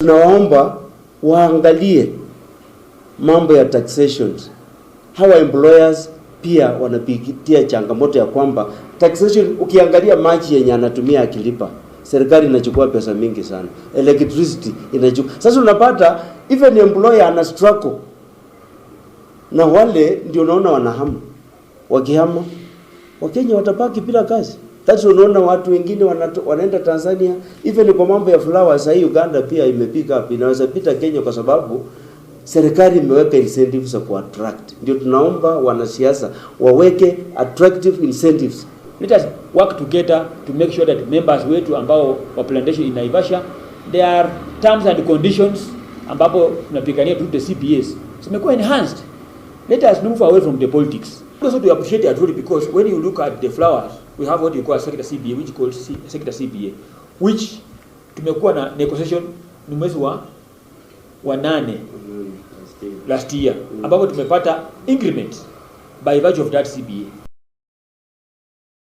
Tunawaomba waangalie mambo ya taxations. Hawa employers pia wanapitia changamoto ya kwamba taxation, ukiangalia maji yenye anatumia akilipa, serikali inachukua pesa mingi sana. Electricity inachukua. Sasa unapata even employer ana struggle. Na wale ndio unaona wanahama. Wakihama, Wakenya watabaki bila kazi. That's unaona watu wengine wanaenda Tanzania, even kwa mambo ya flowers. Sasa Uganda pia imepiga up, inaweza pita Kenya kwa sababu serikali imeweka incentives za ku-attract. Ndio tunaomba wanasiasa waweke attractive incentives. Let us work together to make sure that members wetu ambao wa plantation in Naivasha, there are terms and conditions ambapo tunapigania to the CBAs zimekuwa enhanced. Let us move away from the politics. Also to appreciate the authority, because when you look at the flowers, we have what you call sector CBA, which called sector CBA, which tumekuwa na negotiation ni mwezi wa 8 last year ambapo tumepata increment by virtue of that CBA.